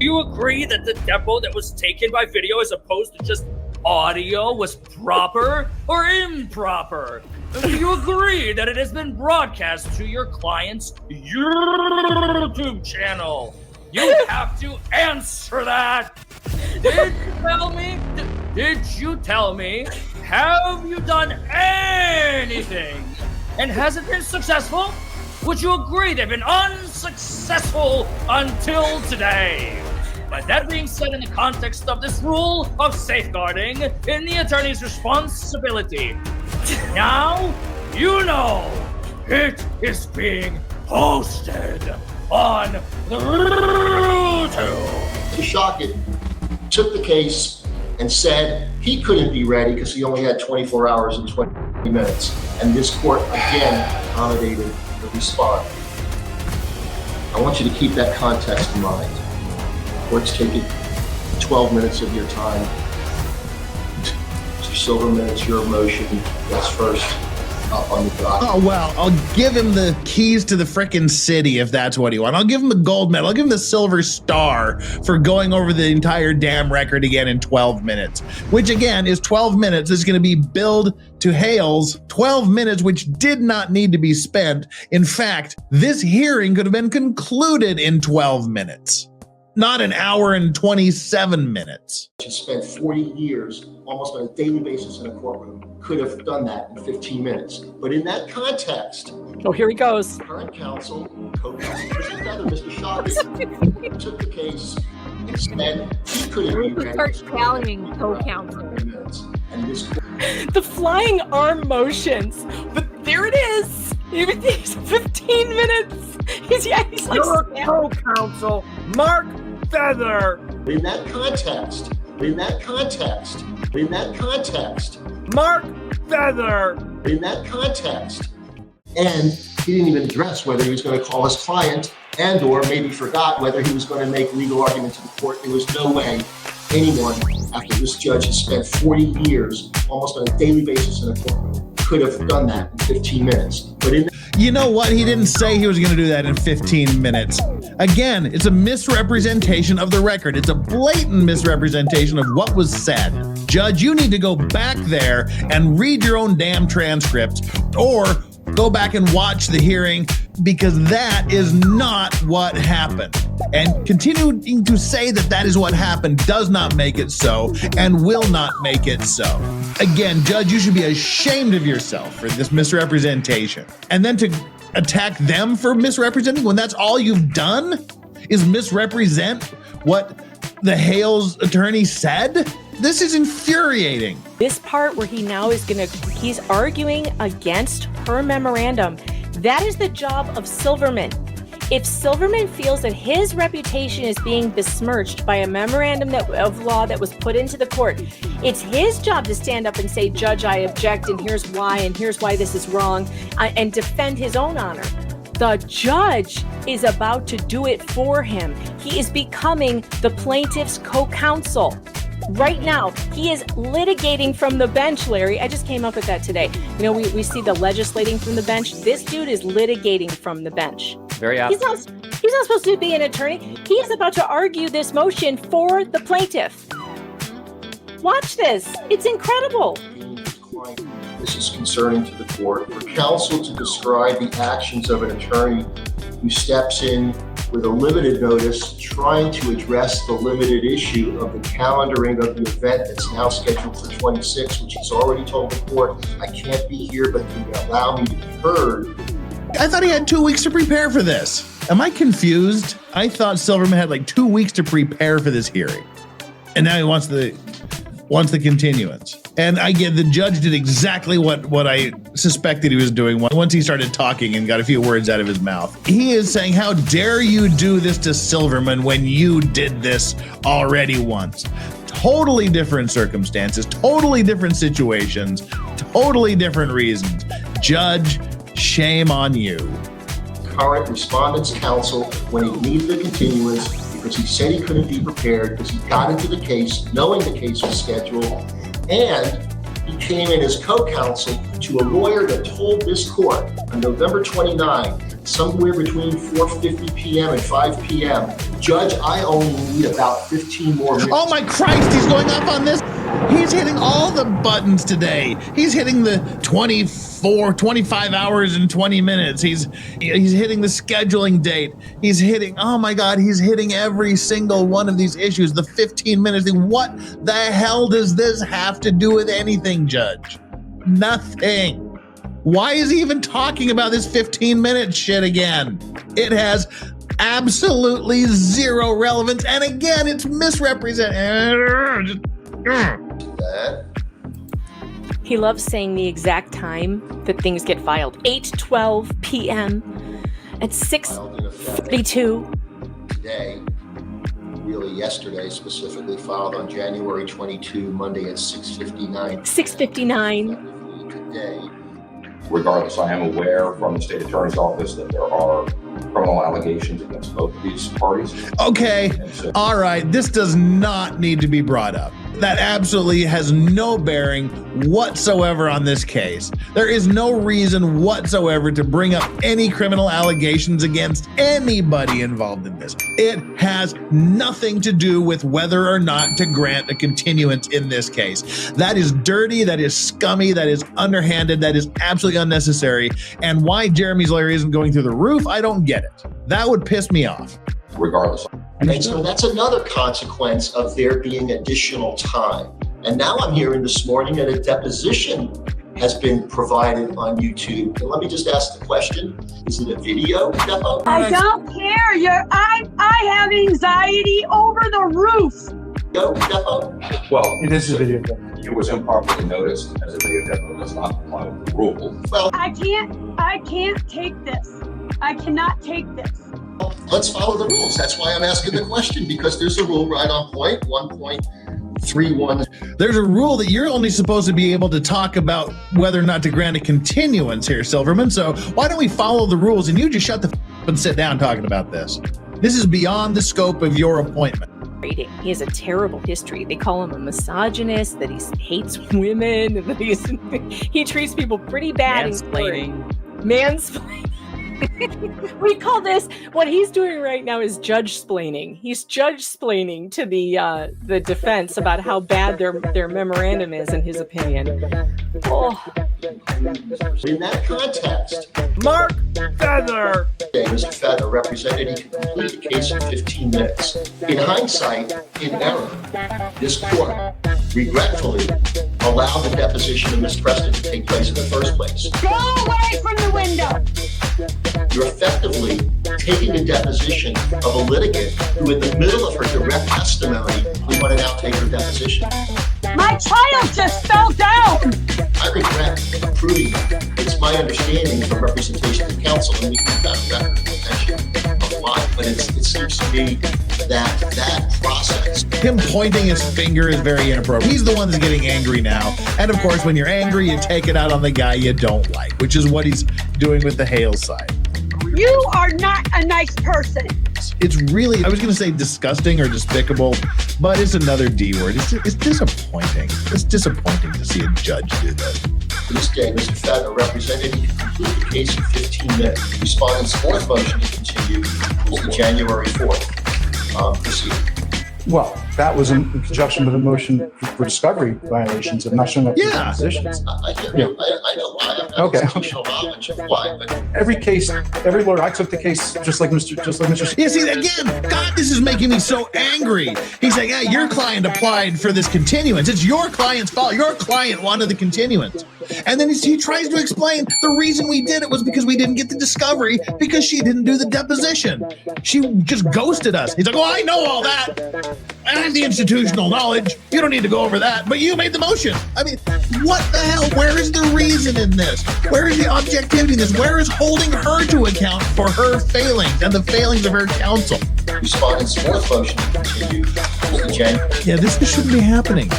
Do you agree that the demo that was taken by video as opposed to just audio was proper or improper? Do you agree that it has been broadcast to your client's YouTube channel? You have to answer that. Did you tell me? Have you done anything? And has it been successful? Would you agree they've been unsuccessful until today? But that being said, in the context of this rule of safeguarding in the attorney's responsibility, now you know it is being posted on the YouTube. Shocked took the case and said he couldn't be ready because he only had 24 hours and 20 minutes. And this court again accommodated the respondent. I want you to keep that context in mind. Court's taking 12 minutes of your time. Mr. Silverman, it's your motion. That's first up on the docket. Oh, well, I'll give him the keys to the frickin' city if that's what he wants. I'll give him the gold medal. I'll give him the silver star for going over the entire damn record again in 12 minutes, which again is 12 minutes. This is going to be billed to Hales, 12 minutes, which did not need to be spent. In fact, this hearing could have been concluded in 12 minutes. Not an hour and 27 minutes. She spent 40 years almost on a daily basis in a courtroom. Could have done that in 15 minutes. But in that context, oh, here he goes. Current counsel, co-counsel, Mr. Shaw, took the case and said he couldn't be ready. Start challenging co-counsel. And this The flying arm motions, but there it is. Everything's 15 minutes. He's like, Your co-counsel, Mark Feather. in that context, Mark Feather. in that context. And he didn't even address whether he was going to call his client and or maybe forgot whether he was going to make legal argument to the court. There was no way anyone, after this judge has spent 40 years almost on a daily basis in a courtroom, could have done that in 15 minutes. But in You know what? He didn't say he was going to do that in 15 minutes. Again, it's a misrepresentation of the record. It's a blatant misrepresentation of what was said. Judge, you need to go back there and read your own damn transcripts or go back and watch the hearing because that is not what happened. And continuing to say that that is what happened does not make it so and will not make it so. Again, Judge, you should be ashamed of yourself for this misrepresentation. And then to attack them for misrepresenting when that's all you've done is misrepresent what the Hales attorney said? This is infuriating. this part where he's arguing against her memorandum. That is the job of Silverman. If Silverman feels that his reputation is being besmirched by a memorandum of law that was put into the court, it's his job to stand up and say, Judge, I object, and here's why this is wrong, and defend his own honor. The judge is about to do it for him. He is becoming the plaintiff's co-counsel. Right now, he is litigating from the bench, Larry. I just came up with that today. You know, we see the legislating from the bench. This dude is litigating from the bench. Very apt. He's not supposed to be an attorney. He is about to argue this motion for the plaintiff. Watch this. It's incredible. This is concerning to the court for counsel to describe the actions of an attorney who steps in with a limited notice trying to address the limited issue of the calendaring of the event that's now scheduled for 26, which he's already told the court, I can't be here, but can you allow me to be heard? I thought he had 2 weeks to prepare for this. Am I confused? I thought Silverman had like 2 weeks to prepare for this hearing. And now he wants the continuance. And I get the judge did exactly what I suspected he was doing once he started talking and got a few words out of his mouth. He is saying, how dare you do this to Silverman when you did this already once? Totally different circumstances, totally different situations, totally different reasons. Judge, shame on you. Current respondent's counsel, when he needed a continuance, because he said he couldn't be prepared, because he got into the case knowing the case was scheduled, and he came in as co-counsel to a lawyer that told this court on November 29 somewhere between 4:50 p.m. and 5 p.m. Judge, I only need about 15 more minutes. Oh my Christ, he's going up on this. He's hitting all the buttons today. He's hitting the 25 hours and 20 minutes. He's hitting the scheduling date. He's hitting, oh my God, he's hitting every single one of these issues, the 15 minutes. What the hell does this have to do with anything, Judge? Nothing. Why is he even talking about this 15-minute shit again? It has absolutely zero relevance. And again, it's misrepresented. He loves saying the exact time that things get filed. 8:12 p.m. at 6:32. Today, really yesterday specifically, filed on January 22, Monday at 6:59. 6:59. Today. Regardless, I am aware from the state attorney's office that there are criminal allegations against both of these parties. Okay, all right, this does not need to be brought up. That absolutely has no bearing whatsoever on this case. There is no reason whatsoever to bring up any criminal allegations against anybody involved in this. It has nothing to do with whether or not to grant a continuance in this case. That is dirty, that is scummy, that is underhanded, that is absolutely unnecessary. And why Jeremy's lawyer isn't going through the roof, I don't get it. That would piss me off. Regardless. And so that's another consequence of there being additional time. And now I'm hearing this morning that a deposition has been provided on YouTube. And let me just ask the question, is it a video demo? I don't care. I have anxiety over the roof. Video demo? Well, It is a video. it was improperly noticed as a video demo, does not comply with the rule. Well, I can't take this. I cannot take this. let's follow the rules. That's why I'm asking the question, because there's a rule right on point, 1.31. There's a rule that you're only supposed to be able to talk about whether or not to grant a continuance here, Silverman. So why don't we follow the rules and you just shut the up and sit down talking about this? This is beyond the scope of your appointment. He has a terrible history. They call him a misogynist, that he hates women, and that he treats people pretty bad. Mansplaining. We call this, what he's doing right now is judge-splaining. He's judge-splaining to the defense about how bad their memorandum is, in his opinion. Oh. In that context, Mark Feather. Mr. Feather represented he could complete the case in 15 minutes. In hindsight, in error, this court regretfully allowed the deposition of Ms. Preston to take place in the first place. Go away from the window. You're effectively taking the deposition of a litigant who, in the middle of her direct testimony, we want to now take her deposition. My child just fell down. I regret approving that. It's my understanding from representation of counsel, and we can have a record of attention of why, but it seems to me that process. Him pointing his finger is very inappropriate. He's the one that's getting angry now. And of course, when you're angry, you take it out on the guy you don't like, which is what he's doing with the Hales side. You are not a nice person. It's really, I was going to say disgusting or despicable, but it's another D word. It's disappointing. It's disappointing to see a judge do this. To this day, Mr. Feather represented he could complete the case in 15 minutes. Respondent's fourth motion to continue was the January 4th proceeding. Well, that was in conjunction with a motion for discovery violations of not showing up to Yeah. depositions. I hear you. I know why. I've got Okay. institutional knowledge of why, but Every case, every lawyer, I took the case just like Mr. Yeah, see, again, God, this is making me so angry. He's like, yeah, your client applied for this continuance. It's your client's fault. Your client wanted the continuance. And then he tries to explain the reason we did it was because we didn't get the discovery because she didn't do the deposition. She just ghosted us. He's like, well, I know all that. I have the institutional knowledge. You don't need to go over that, but you made the motion. I mean, what the hell? Where is the reason in this? Where is the objectivity in this? Where is holding her to account for her failings and the failings of her counsel? respondent's fourth motion to continue was the January. Yeah, this shouldn't be happening.